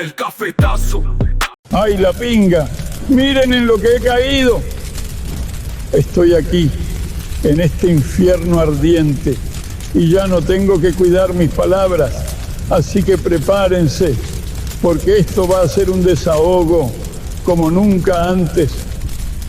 el cafetazo. ¡Ay, la pinga! ¡Miren en lo que he caído! Estoy aquí, en este infierno ardiente, y ya no tengo que cuidar mis palabras. Así que prepárense, porque esto va a ser un desahogo como nunca antes.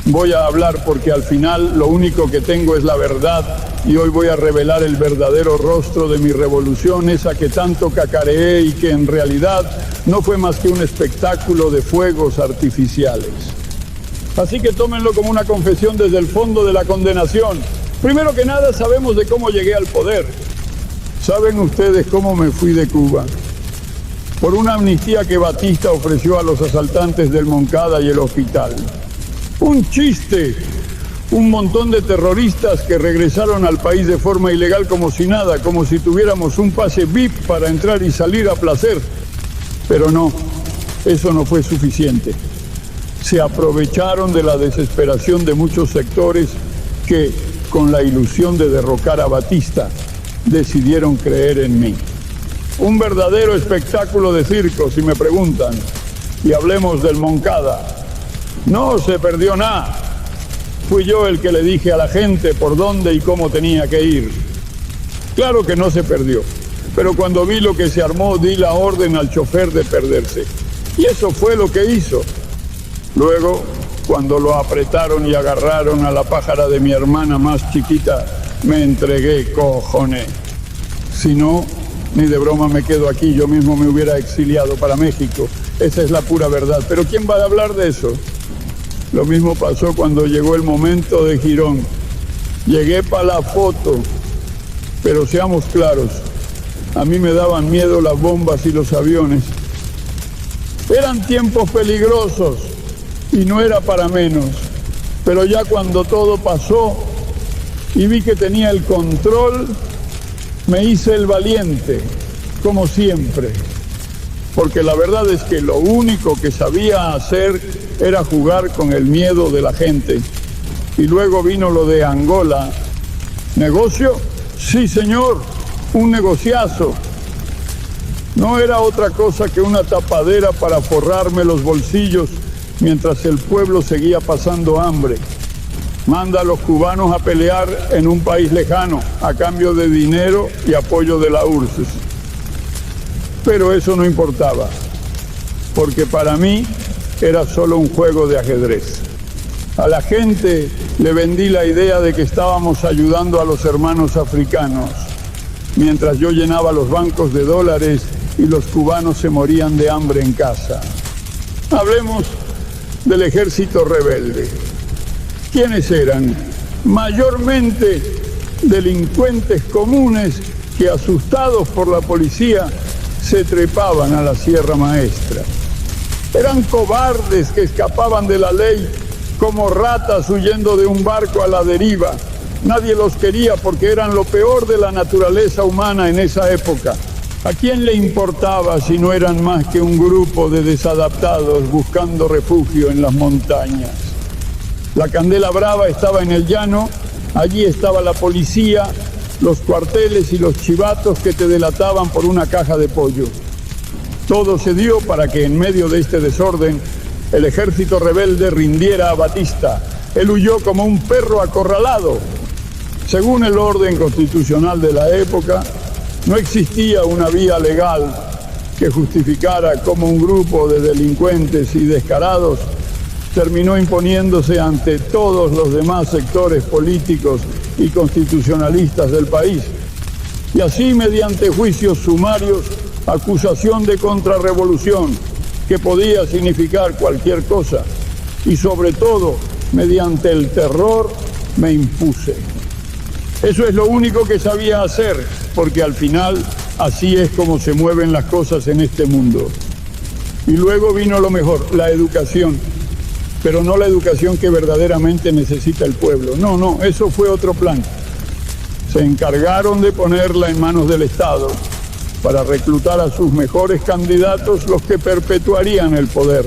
Voy a hablar porque al final lo único que tengo es la verdad, y hoy voy a revelar el verdadero rostro de mi revolución, esa que tanto cacareé y que en realidad no fue más que un espectáculo de fuegos artificiales. Así que tómenlo como una confesión desde el fondo de la condenación. Primero que nada, sabemos de cómo llegué al poder. ¿Saben ustedes cómo me fui de Cuba? Por una amnistía que Batista ofreció a los asaltantes del Moncada y el hospital. Un chiste, un montón de terroristas que regresaron al país de forma ilegal como si nada, como si tuviéramos un pase VIP para entrar y salir a placer. Pero no, eso no fue suficiente. Se aprovecharon de la desesperación de muchos sectores que, con la ilusión de derrocar a Batista, decidieron creer en mí. Un verdadero espectáculo de circo, si me preguntan. Y hablemos del Moncada. No se perdió nada. Fui yo el que le dije a la gente por dónde y cómo tenía que ir. Claro que no se perdió, pero cuando vi lo que se armó, di la orden al chofer de perderse. Y eso fue lo que hizo. Luego, cuando lo apretaron y agarraron a la pájara de mi hermana más chiquita, me entregué, cojones. Si no, ni de broma me quedo aquí, yo mismo me hubiera exiliado para México. Esa es la pura verdad. Pero ¿quién va a hablar de eso? Lo mismo pasó cuando llegó el momento de Girón. Llegué para la foto, pero seamos claros, a mí me daban miedo las bombas y los aviones. Eran tiempos peligrosos y no era para menos. Pero ya cuando todo pasó y vi que tenía el control, me hice el valiente, como siempre. Porque la verdad es que lo único que sabía hacer era jugar con el miedo de la gente. Y luego vino lo de Angola. ¿Negocio? Sí, señor, un negociazo. No era otra cosa que una tapadera para forrarme los bolsillos mientras el pueblo seguía pasando hambre. Manda a los cubanos a pelear en un país lejano a cambio de dinero y apoyo de la URSS. Pero eso no importaba, porque para mí era solo un juego de ajedrez. A la gente le vendí la idea de que estábamos ayudando a los hermanos africanos, mientras yo llenaba los bancos de dólares y los cubanos se morían de hambre en casa. Hablemos del ejército rebelde. ¿Quiénes eran? Mayormente delincuentes comunes que, asustados por la policía, se trepaban a la Sierra Maestra. Eran cobardes que escapaban de la ley como ratas huyendo de un barco a la deriva. Nadie los quería porque eran lo peor de la naturaleza humana en esa época. ¿A quién le importaba si no eran más que un grupo de desadaptados buscando refugio en las montañas? La candela brava estaba en el llano, allí estaba la policía, los cuarteles y los chivatos que te delataban por una caja de pollo. Todo se dio para que en medio de este desorden el ejército rebelde rindiera a Batista. Él huyó como un perro acorralado. Según el orden constitucional de la época, no existía una vía legal que justificara cómo un grupo de delincuentes y descarados terminó imponiéndose ante todos los demás sectores políticos y constitucionalistas del país. Y así, mediante juicios sumarios, acusación de contrarrevolución, que podía significar cualquier cosa, y sobre todo, mediante el terror, me impuse. Eso es lo único que sabía hacer, porque al final así es como se mueven las cosas en este mundo. Y luego vino lo mejor, la educación. Pero no la educación que verdaderamente necesita el pueblo. No, eso fue otro plan. Se encargaron de ponerla en manos del Estado para reclutar a sus mejores candidatos, los que perpetuarían el poder,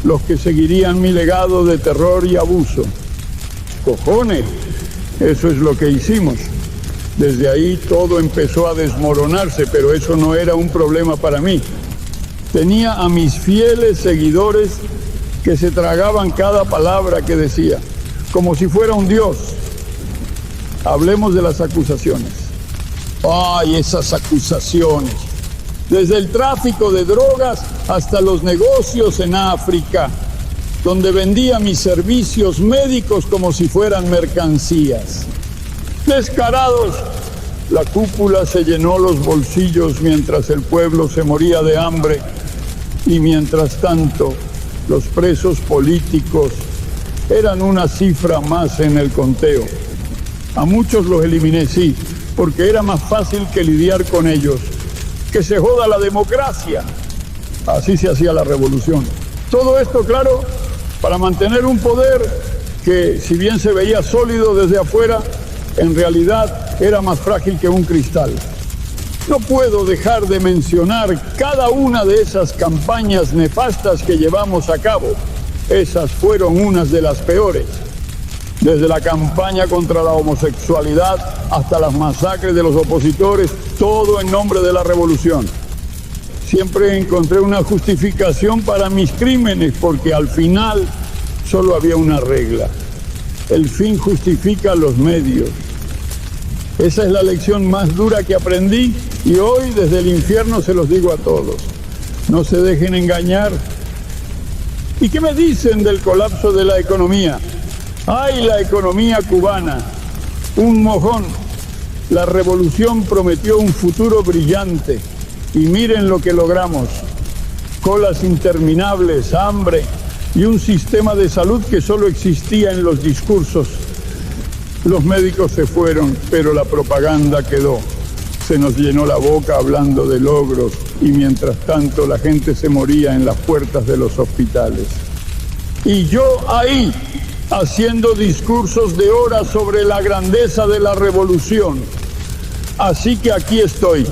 los que seguirían mi legado de terror y abuso. ¡Cojones! Eso es lo que hicimos. Desde ahí todo empezó a desmoronarse, pero eso no era un problema para mí. Tenía a mis fieles seguidores que se tragaban cada palabra que decía, como si fuera un dios. Hablemos de las acusaciones. ¡Ay, esas acusaciones! Desde el tráfico de drogas hasta los negocios en África, donde vendía mis servicios médicos como si fueran mercancías. Descarados, la cúpula se llenó los bolsillos mientras el pueblo se moría de hambre y mientras tanto los presos políticos eran una cifra más en el conteo. A muchos los eliminé, sí, porque era más fácil que lidiar con ellos. ¡Que se joda la democracia! Así se hacía la revolución. Todo esto, claro, para mantener un poder que, si bien se veía sólido desde afuera, en realidad era más frágil que un cristal. No puedo dejar de mencionar cada una de esas campañas nefastas que llevamos a cabo. Esas fueron unas de las peores. Desde la campaña contra la homosexualidad hasta las masacres de los opositores, todo en nombre de la revolución. Siempre encontré una justificación para mis crímenes, porque al final solo había una regla. El fin justifica los medios. Esa es la lección más dura que aprendí y hoy desde el infierno se los digo a todos. No se dejen engañar. ¿Y qué me dicen del colapso de la economía? ¡Ay, la economía cubana! Un mojón. La revolución prometió un futuro brillante y miren lo que logramos. Colas interminables, hambre y un sistema de salud que solo existía en los discursos. Los médicos se fueron, pero la propaganda quedó. Se nos llenó la boca hablando de logros y mientras tanto la gente se moría en las puertas de los hospitales. Y yo ahí, haciendo discursos de horas sobre la grandeza de la revolución. Así que aquí estoy,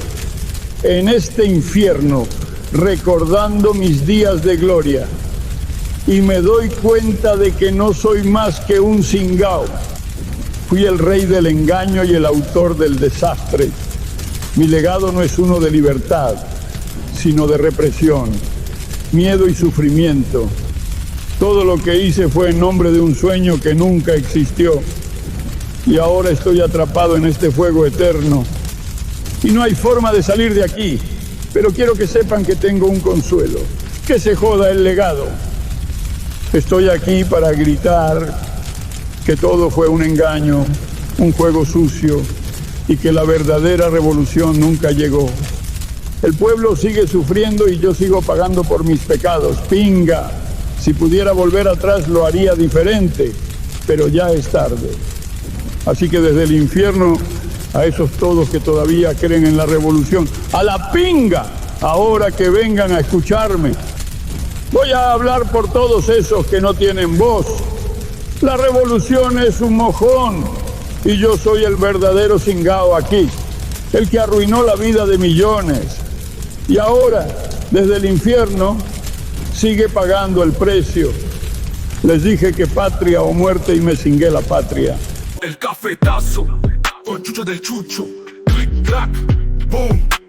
en este infierno, recordando mis días de gloria. Y me doy cuenta de que no soy más que un cingao. Fui el rey del engaño y el autor del desastre. Mi legado no es uno de libertad, sino de represión, miedo y sufrimiento. Todo lo que hice fue en nombre de un sueño que nunca existió. Y ahora estoy atrapado en este fuego eterno. Y no hay forma de salir de aquí. Pero quiero que sepan que tengo un consuelo. Que se joda el legado. Estoy aquí para gritar que todo fue un engaño, un juego sucio y que la verdadera revolución nunca llegó. El pueblo sigue sufriendo y yo sigo pagando por mis pecados. ¡Pinga! Si pudiera volver atrás lo haría diferente, pero ya es tarde. Así que desde el infierno, a esos todos que todavía creen en la revolución, ¡a la pinga! Ahora que vengan a escucharme. Voy a hablar por todos esos que no tienen voz. La revolución es un mojón y yo soy el verdadero cingao aquí, el que arruinó la vida de millones. Y ahora, desde el infierno, sigue pagando el precio. Les dije que patria o muerte y me cingué la patria. El cafetazo, con Chucho del Chucho, clic, clac, boom.